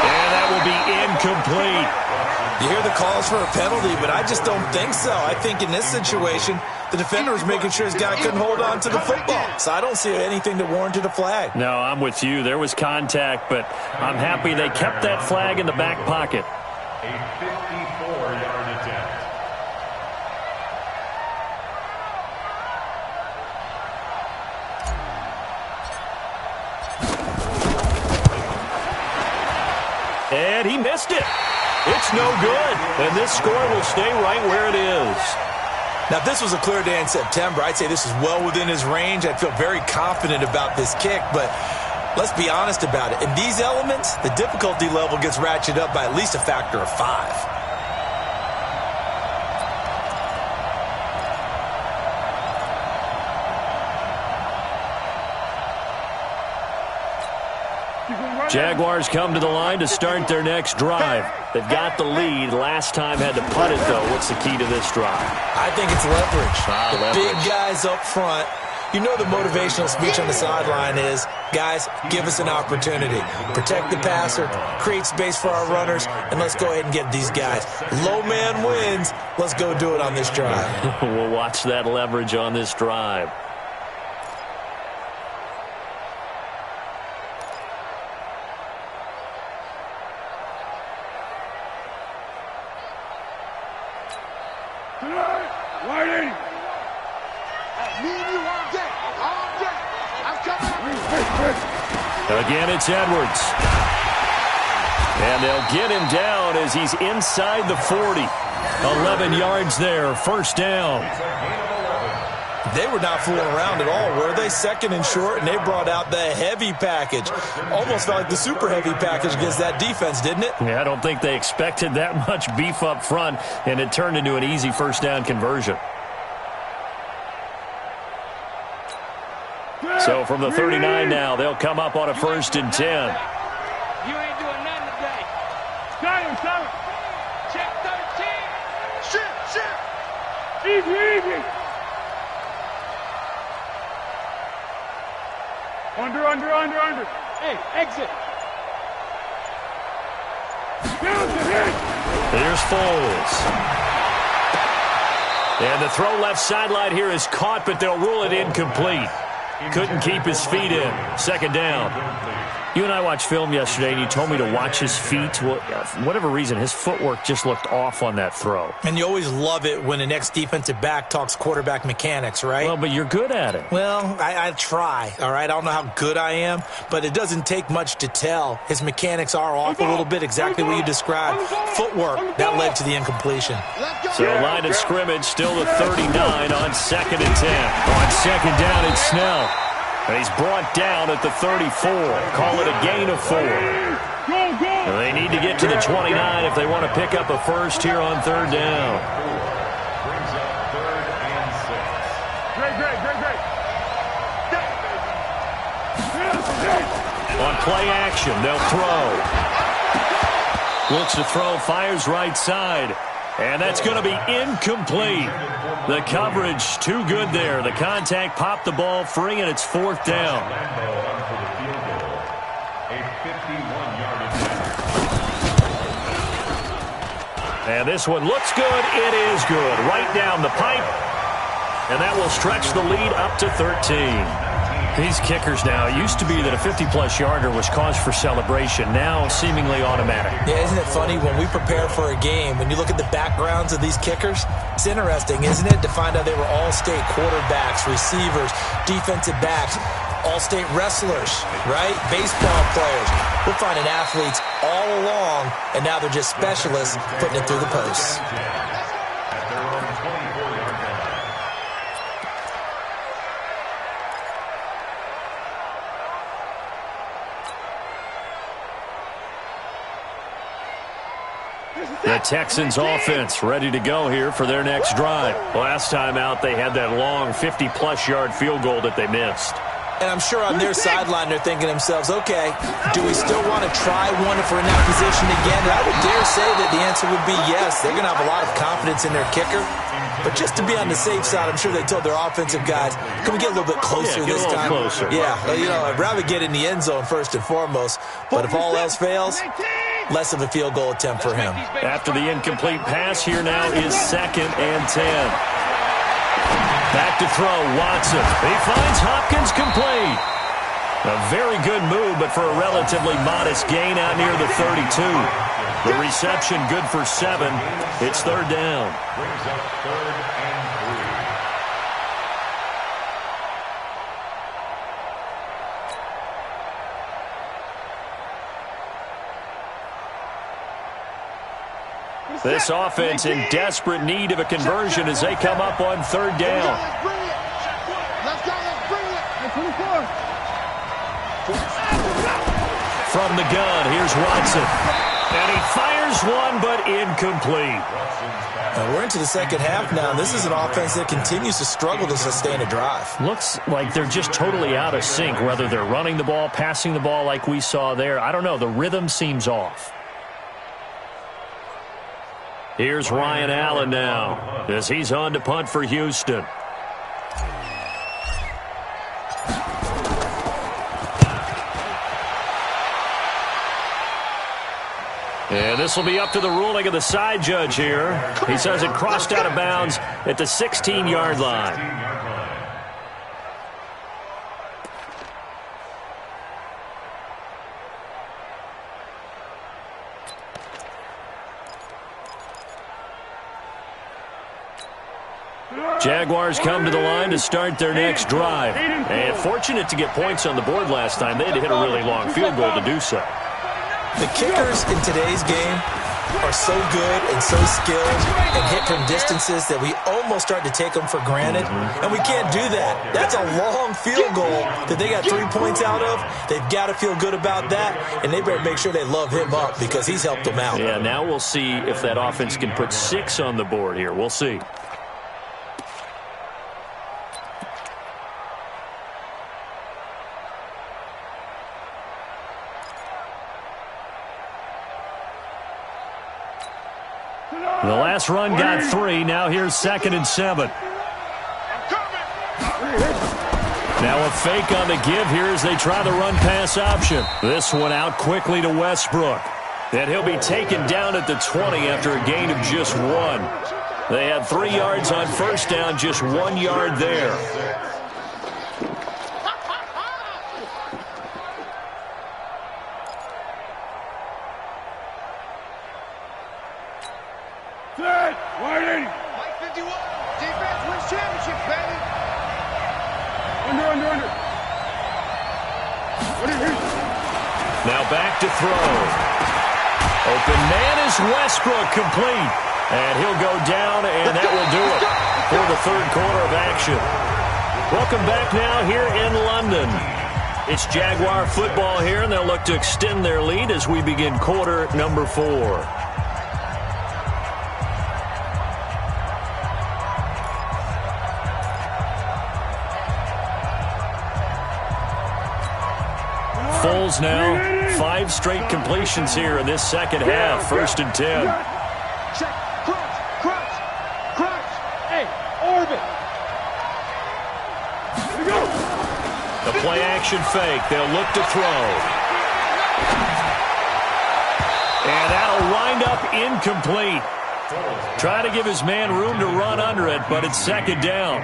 And that will be incomplete. You hear the calls for a penalty, but I just don't think so. I think in this situation, the defender was making sure his guy couldn't hold on to the football. So I don't see anything that warranted a flag. No, I'm with you. There was contact, but I'm happy they kept that flag in the back pocket. A 54-yard attempt. And he missed it. It's no good. And this score will stay right where it is. Now, if this was a clear day in September, I'd say this is well within his range. I'd feel very confident about this kick, but let's be honest about it. In these elements, the difficulty level gets ratcheted up by at least a factor of 5. Jaguars come to the line to start their next drive. They've got the lead. Last time had to punt it, though. What's the key to this drive? I think it's leverage. Leverage. Big guys up front. You know the motivational speech on the sideline is, guys, give us an opportunity. Protect the passer, create space for our runners, and let's go ahead and get these guys. Low man wins. Let's go do it on this drive. We'll watch that leverage on this drive. Again, it's Edwards. And they'll get him down as he's inside the 40. 11 yards there, 1st down. They were not fooling around at all, were they? 2nd and short, and they brought out the heavy package. Almost felt like the super heavy package against that defense, didn't it? Yeah, I don't think they expected that much beef up front, and it turned into an easy 1st down conversion. So from the 39 now, they'll come up on a 1st and 10. You ain't doing nothing today. Silent. Check 13. Shift. Easy. Under. Hey, exit. Here's Foles. And the throw left sideline here is caught, but they'll rule it incomplete. Couldn't keep his feet in. 2nd down. You and I watched film yesterday, and you told me to watch his feet. Well, for whatever reason, his footwork just looked off on that throw. And you always love it when an ex-defensive back talks quarterback mechanics, right? Well, but you're good at it. Well, I try, all right? I don't know how good I am, but it doesn't take much to tell. His mechanics are off a little bit, exactly what you described. Footwork, that led to the incompletion. So line of scrimmage, still the 39 on 2nd and 10. On 2nd down, it's Snell. And he's brought down at the 34. Call it a gain of 4. And they need to get to the 29 if they want to pick up a 1st here on 3rd down. Brings up 3rd and 6. On play action, they'll throw. Looks to throw, fires right side. And that's going to be incomplete. The coverage too good there. The contact popped the ball free, and it's fourth down. And this one looks good. It is good. Right down the pipe. And that will stretch the lead up to 13. These kickers now, it used to be that a 50-plus yarder was cause for celebration. Now seemingly automatic. Yeah, isn't it funny when we prepare for a game, when you look at the backgrounds of these kickers, it's interesting, isn't it, to find out they were all-state quarterbacks, receivers, defensive backs, all-state wrestlers, right? Baseball players. We're finding athletes all along, and now they're just specialists putting it through the posts. The Texans offense ready to go here for their next drive. Last time out, they had that long 50-plus yard field goal that they missed. And I'm sure on their sideline they're thinking to themselves, okay, do we still want to try one if we're in that position again? And I would dare say that the answer would be yes. They're going to have a lot of confidence in their kicker. But just to be on the safe side, I'm sure they told their offensive guys, can we get a little bit closer this time? Closer. Yeah, you know, I'd rather get in the end zone first and foremost. But if all else fails, less of a field goal attempt for him. After the incomplete pass, here now is 2nd and 10. Back to throw, Watson. He finds Hopkins complete. A very good move, but for a relatively modest gain out near the 32. The reception good for 7. It's third down. Brings up 3rd and 3. This offense in desperate need of a conversion as they come up on third down. Let's go, let's bring it. 24. From the gun, here's Watson. And he fires one, but incomplete. And we're into the second half now. This is an offense that continues to struggle to sustain a drive. Looks like they're just totally out of sync, whether they're running the ball, passing the ball like we saw there. I don't know. The rhythm seems off. Here's Ryan Allen now as he's on to punt for Houston. And this will be up to the ruling of the side judge here. He says it crossed out of bounds at the 16-yard line. Jaguars come to the line to start their next drive. And fortunate to get points on the board last time. They had to hit a really long field goal to do so. The kickers in today's game are so good and so skilled and hit from distances that we almost start to take them for granted. And we can't do that. That's a long field goal that they got 3 points out of. They've got to feel good about that, and they better make sure they love him up because he's helped them out. Yeah, now we'll see if that offense can put 6 on the board here. We'll see. The last run got 3. Now here's 2nd and 7. Now a fake on the give here as they try the run-pass option. This one out quickly to Westbrook. And he'll be taken down at the 20 after a gain of just 1. They had 3 yards on first down, just 1 yard there. Now back to throw. Open man is Westbrook, complete. And he'll go down, and that will do it for the third quarter of action. Welcome back now here in London. It's Jaguar football here, and they'll look to extend their lead as we begin quarter number 4. Foles now, 5 straight completions here in this second half. 1st and 10. The play action fake. They'll look to throw. And that'll wind up incomplete. Trying to give his man room to run under it, but it's second down.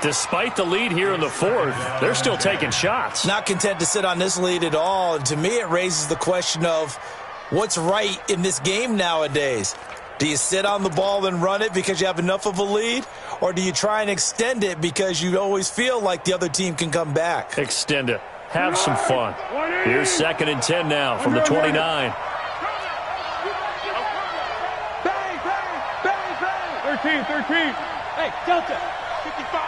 Despite the lead here in the fourth, they're still taking shots. Not content to sit on this lead at all. And to me, it raises the question of what's right in this game nowadays. Do you sit on the ball and run it because you have enough of a lead? Or do you try and extend it because you always feel like the other team can come back? Extend it. Have some fun. Here's 2nd and 10 now from the 29. Bang, bang, bang. 13. Hey, Delta. 55.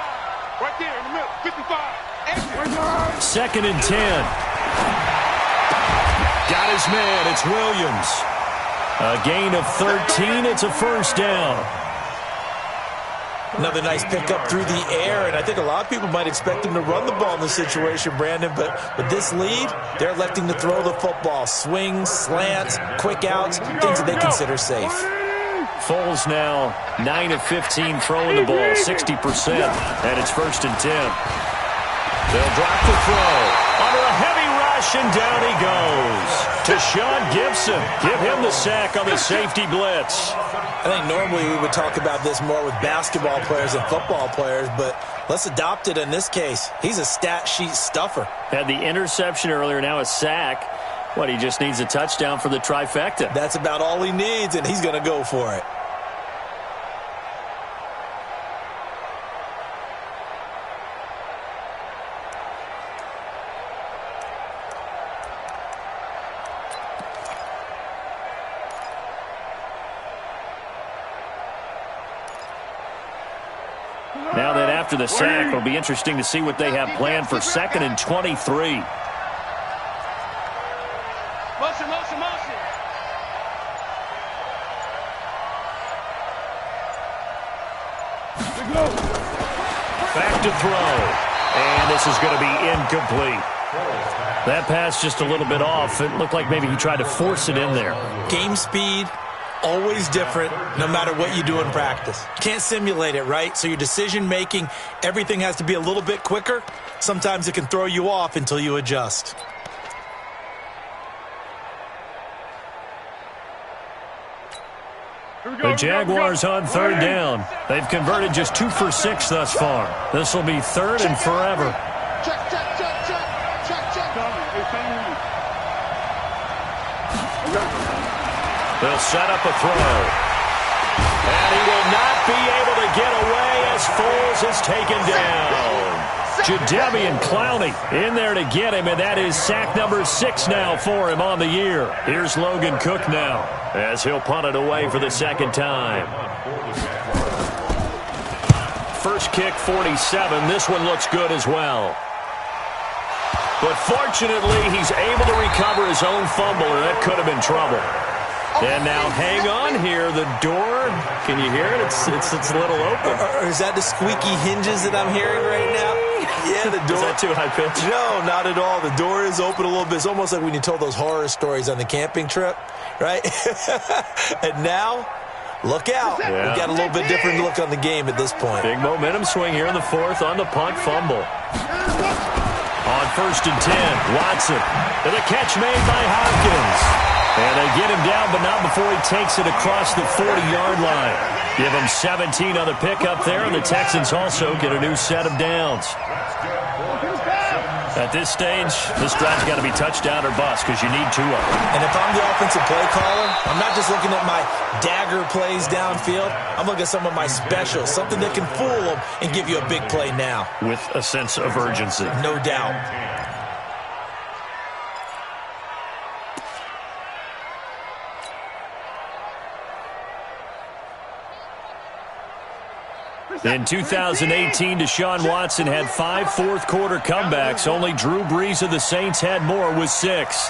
Right there in the middle. 55. Exit. 2nd and 10. Got his man. It's Williams. A gain of 13. It's a first down. Another nice pickup through the air, and I think a lot of people might expect him to run the ball in this situation, Brandon, but with this lead, they're electing to throw the football. Swings, slants, quick outs, things that they consider safe. Foles now 9 of 15 throwing the ball, 60%, and it's 1st and 10. They'll drop the throw. Under a heavy rush, and down he goes. To Sean Gibson. Give him the sack on the safety blitz. I think normally we would talk about this more with basketball players and football players, but let's adopt it in this case. He's a stat sheet stuffer. Had the interception earlier, now a sack. What, he just needs a touchdown for the trifecta. That's about all he needs, and he's going to go for it. Now that after the sack, it'll be interesting to see what they have planned for 2nd and 23. Motion. Back to throw. And this is going to be incomplete. That pass just a little bit off. It looked like maybe he tried to force it in there. Game speed, always different, no matter what you do in practice. Can't simulate it, right? So your decision-making, everything has to be a little bit quicker. Sometimes it can throw you off until you adjust. The Jaguars on 3rd down. They've converted just 2 for 6 thus far. This will be 3rd and forever. Check. They'll set up a throw. And he will not be able to get away as Foles is taken down. Jadeveon Clowney in there to get him, and that is sack number 6 now for him on the year. Here's Logan Cook now as he'll punt it away for the 2nd time. First kick, 47. This one looks good as well. But fortunately, he's able to recover his own fumble, and that could have been trouble. And now hang on here. The door, can you hear it? It's a little open. Or is that the squeaky hinges that I'm hearing right now? Yeah, the door. Is that too high pitch? No, not at all. The door is open a little bit. It's almost like when you told those horror stories on the camping trip, right? And now, look out. Yeah. We got a little bit different look on the game at this point. Big momentum swing here in the 4th on the punt fumble. On 1st and 10, Watson. And the catch made by Hopkins. And they get him down, but not before he takes it across the 40-yard line. Give him 17 on the pickup there, and the Texans also get a new set of downs. At this stage, this drive's got to be touchdown or bust because you need 2 of them. And if I'm the offensive play caller, I'm not just looking at my dagger plays downfield. I'm looking at some of my specials, something that can fool them and give you a big play now. With a sense of urgency. No doubt. In 2018, Deshaun Watson had 5 fourth-quarter comebacks. Only Drew Brees of the Saints had more with 6.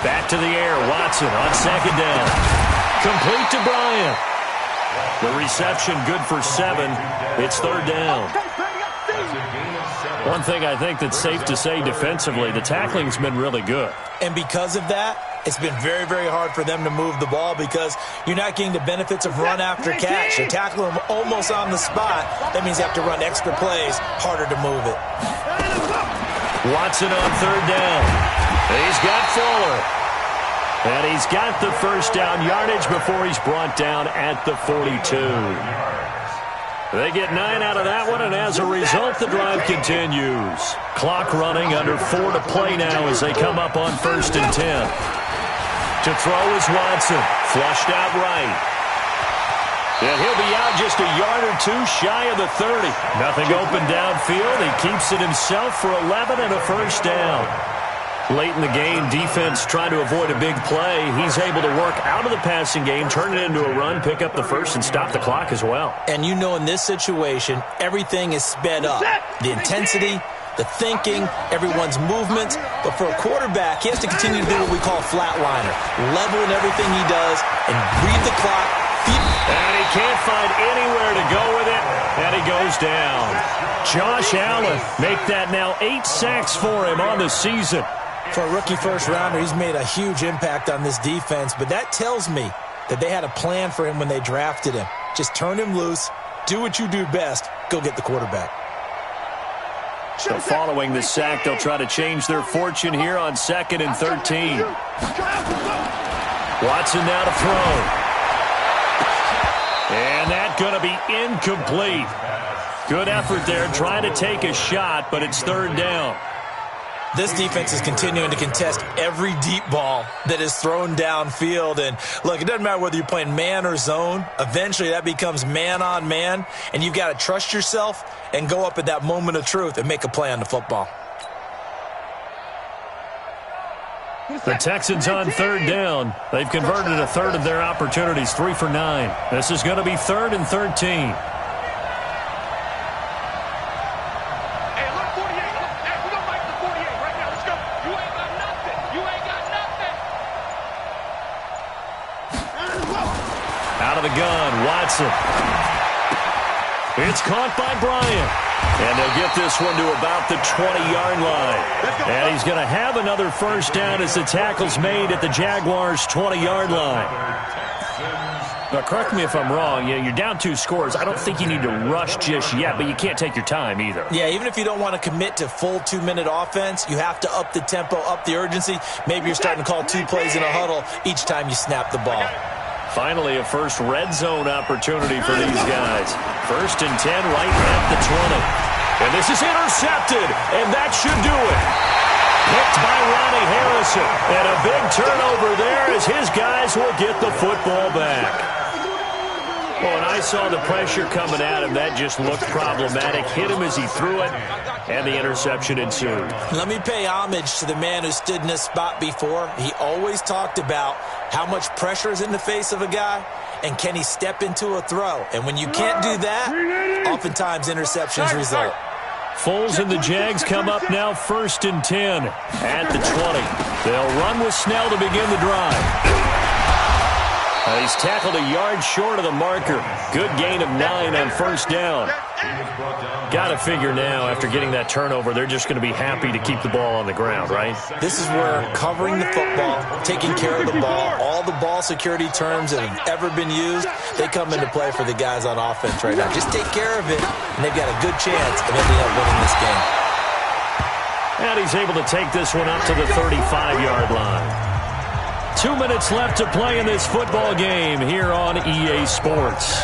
Back to the air. Watson on 2nd down. Complete to Bryant. The reception good for 7. It's 3rd down. One thing I think that's safe to say defensively, the tackling's been really good. And because of that, It's been very, very hard for them to move the ball because you're not getting the benefits of run after catch. You're tackling them almost on the spot. That means you have to run extra plays, harder to move it. Watson on third down. He's got Fuller. And he's got the first down yardage before he's brought down at the 42. They get 9 out of that one, and as a result, the drive continues. Clock running, under 4 to play now as they come up on 1st and 10. To throw is Watson, flushed out right. And he'll be out just a yard or two shy of the 30. Nothing open downfield. He keeps it himself for 11 and a first down. Late in the game, defense trying to avoid a big play. He's able to work out of the passing game, turn it into a run, pick up the first, and stop the clock as well. And you know in this situation, everything is sped up. The intensity, the thinking, everyone's movement. But for a quarterback, he has to continue to do what we call flatliner. Level in everything he does and read the clock. And he can't find anywhere to go with it, and he goes down. Josh Allen, make that now 8 sacks for him on the season. For a rookie first-rounder, he's made a huge impact on this defense, but that tells me that they had a plan for him when they drafted him. Just turn him loose, do what you do best, go get the quarterback. So following the sack, they'll try to change their fortune here on 2nd and 13. Watson now to throw. And that's going to be incomplete. Good effort there, trying to take a shot, but it's 3rd down. This defense is continuing to contest every deep ball that is thrown downfield. And, look, it doesn't matter whether you're playing man or zone. Eventually, that becomes man-on-man, and you've got to trust yourself and go up at that moment of truth and make a play on the football. The Texans on 3rd down. They've converted a third of their opportunities, 3 for 9. This is going to be 3rd and 13. Gun, Watson. It's caught by Bryant. And they'll get this one to about the 20-yard line. And he's going to have another first down as the tackle's made at the Jaguars' 20-yard line. Now, correct me if I'm wrong. You're down 2 scores. I don't think you need to rush just yet, but you can't take your time either. Yeah, even if you don't want to commit to full 2-minute offense, you have to up the tempo, up the urgency. Maybe you're starting to call 2 plays in a huddle each time you snap the ball. Finally, a first red zone opportunity for these guys. 1st and 10 right at the 20. And this is intercepted, and that should do it. Picked by Ronnie Harrison. And a big turnover there as his guys will get the football back. Well, when I saw the pressure coming at him, that just looked problematic. Hit him as he threw it, and the interception ensued. Let me pay homage to the man who stood in this spot before. He always talked about how much pressure is in the face of a guy, and can he step into a throw? And when you can't do that, oftentimes interceptions result. Foles and the Jags come up now 1st and 10 at the 20. They'll run with Snell to begin the drive. He's tackled a yard short of the marker. Good gain of 9 on 1st down. Got to figure now, after getting that turnover, they're just going to be happy to keep the ball on the ground, right? This is where covering the football, taking care of the ball, all the ball security terms that have ever been used, they come into play for the guys on offense right now. Just take care of it, and they've got a good chance of ending up winning this game. And he's able to take this one up to the 35-yard line. 2 minutes left to play in this football game here on EA Sports.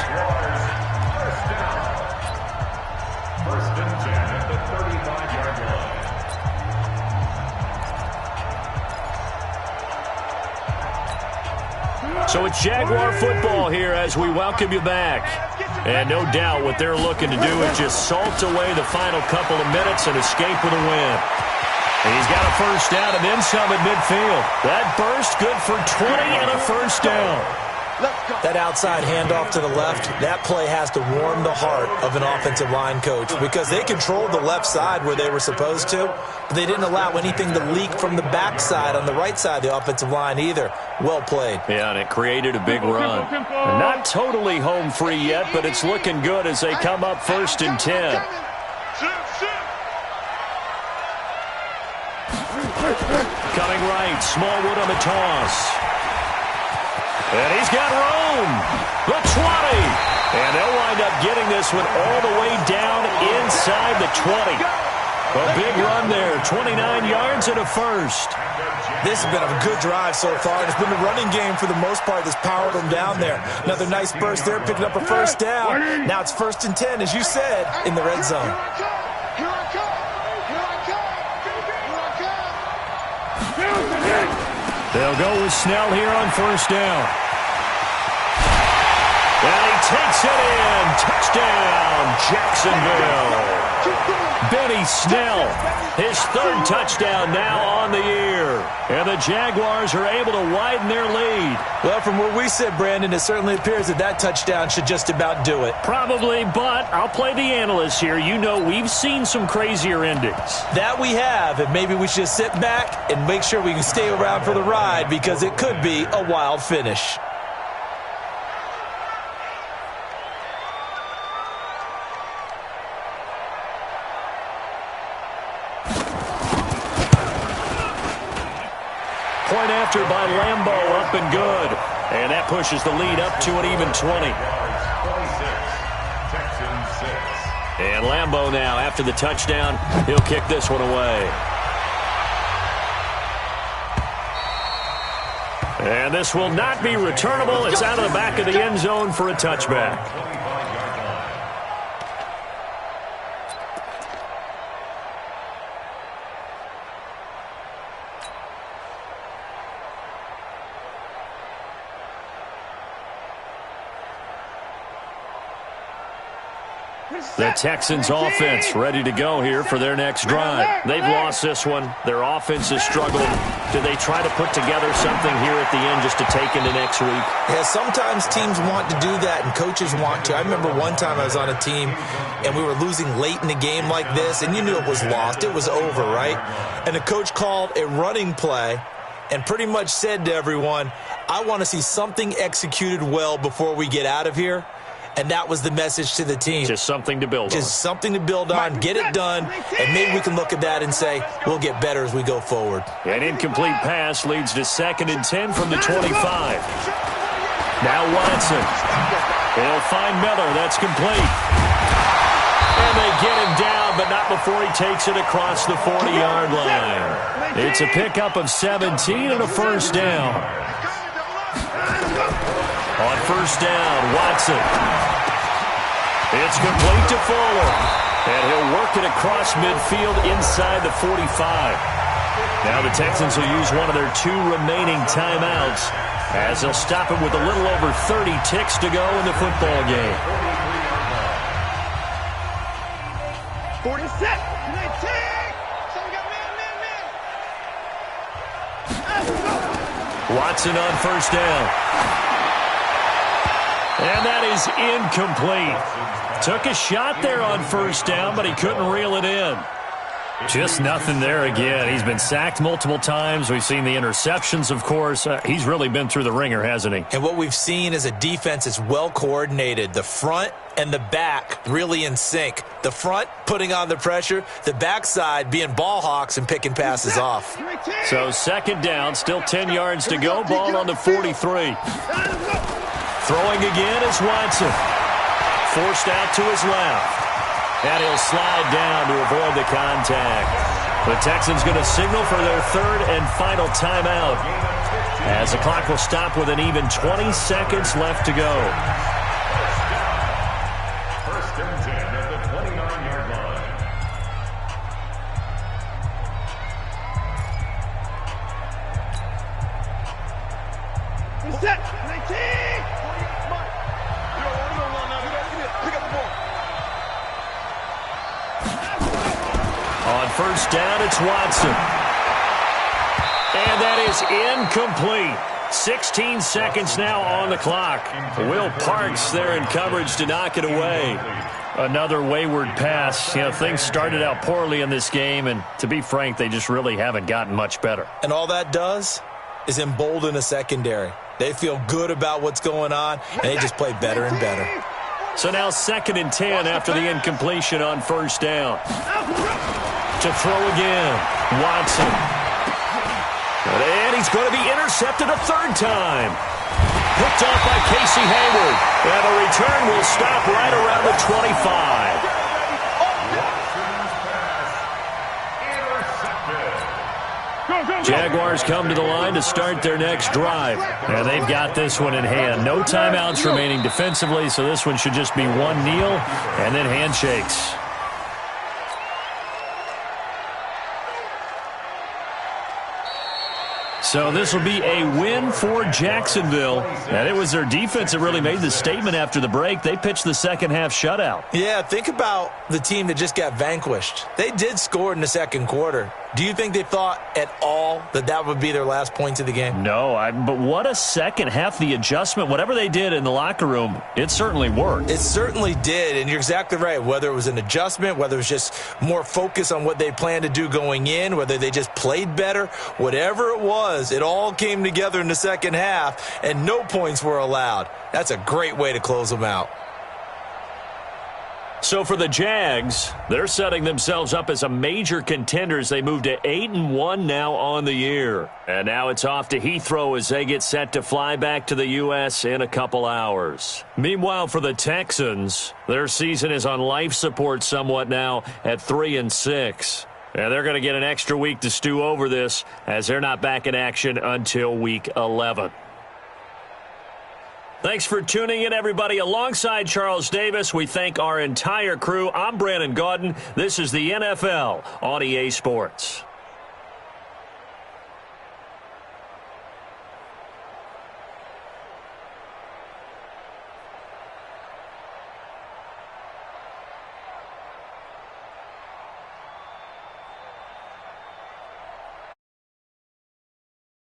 1st and 10 at the 35-yard line. So it's Jaguar football here as we welcome you back. And no doubt what they're looking to do is just salt away the final couple of minutes and escape with a win. He's got a first down and then some at midfield. That burst good for 20 and a first down. That outside handoff to the left, that play has to warm the heart of an offensive line coach because they controlled the left side where they were supposed to, but they didn't allow anything to leak from the backside on the right side of the offensive line either. Well played. Yeah, and it created a big run. Not totally home free yet, but it's looking good as they come up 1st and 10. Coming right. Smallwood on the toss. And he's got room. The 20. And they'll wind up getting this one all the way down inside the 20. A big run there. 29 yards and a first. This has been a good drive so far. It's been the running game for the most part that's powered them down there. Another nice burst there, picking up a first down. Now it's 1st and 10, as you said, in the red zone. Here I come. Here I come. Here I come. They'll go with Snell here on 1st down. And he takes it in. Touchdown, Jacksonville. Benny Snell, his 3rd touchdown now on the year. And the Jaguars are able to widen their lead. Well, from where we sit, Brandon, it certainly appears that that touchdown should just about do it. Probably, but I'll play the analyst here. You know we've seen some crazier endings. That we have, and maybe we should sit back and make sure we can stay around for the ride because it could be a wild finish. Point after by Lambo, up and good. And that pushes the lead up to an even 20. And Lambo now, after the touchdown, he'll kick this one away. And this will not be returnable. It's out of the back of the end zone for a touchback. The Texans offense ready to go here for their next drive. They've lost this one. Their offense is struggling. Do they try to put together something here at the end just to take into next week? Yeah, sometimes teams want to do that and coaches want to. I remember one time I was on a team and we were losing late in the game like this and you knew it was lost. It was over, right? And the coach called a running play and pretty much said to everyone, I want to see something executed well before we get out of here. And that was the message to the team. Just something to build on. Just something to build on, get it done, and maybe we can look at that and say, we'll get better as we go forward. An incomplete pass leads to 2nd and 10 from the 25. Now Watson. They'll find Miller. That's complete. And they get him down, but not before he takes it across the 40-yard line. It's a pickup of 17 and a first down. On 1st down, Watson. It's complete to Fuller. And he'll work it across midfield inside the 45. Now the Texans will use one of their 2 remaining timeouts as they'll stop it with a little over 30 ticks to go in the football game. 40 set. Can I take? So we got man. Watson on 1st down. And that is incomplete. Took a shot there on 1st down, but he couldn't reel it in. Just nothing there again. He's been sacked multiple times. We've seen the interceptions, of course. He's really been through the ringer, hasn't he? And what we've seen is a defense that's well coordinated. The front and the back really in sync. The front putting on the pressure, the backside being ball hawks and picking passes off. So 2nd down, still 10 yards to go. Ball on the 43. Throwing again is Watson. Forced out to his left. And he'll slide down to avoid the contact. The Texans going to signal for their 3rd and final timeout, as the clock will stop with an even 20 seconds left to go. 1st and 10 at the 29-yard line. Set. 19. On 1st down, it's Watson. And that is incomplete. 16 seconds now on the clock. Will Parks there in coverage to knock it away. Another wayward pass. You know, things started out poorly in this game, and to be frank, they just really haven't gotten much better. And all that does is embolden a secondary. They feel good about what's going on, and they just play better and better. So now 2nd and 10 after the incompletion on 1st down. To throw again, Watson. And he's going to be intercepted a third time. Picked off by Casey Hayward. And the return will stop right around the 25. Jaguars come to the line to start their next drive. And they've got this one in hand. No timeouts remaining defensively, so this one should just be one kneel and then handshakes. So this will be a win for Jacksonville. And it was their defense that really made the statement after the break. They pitched the second half shutout. Yeah, think about the team that just got vanquished. They did score in the second quarter. Do you think they thought at all that that would be their last points of the game? No, but what a second half. The adjustment, whatever they did in the locker room, it certainly worked. It certainly did, and you're exactly right. Whether it was an adjustment, whether it was just more focus on what they planned to do going in, whether they just played better, whatever it was, it all came together in the second half, and no points were allowed. That's a great way to close them out. So for the Jags, they're setting themselves up as a major contender as they move to 8-1 now on the year. And now it's off to Heathrow as they get set to fly back to the U.S. in a couple hours. Meanwhile, for the Texans, their season is on life support somewhat now at 3-6. And they're going to get an extra week to stew over this as they're not back in action until Week 11. Thanks for tuning in, everybody. Alongside Charles Davis, we thank our entire crew. I'm Brandon Gaudin. This is the NFL on EA Sports.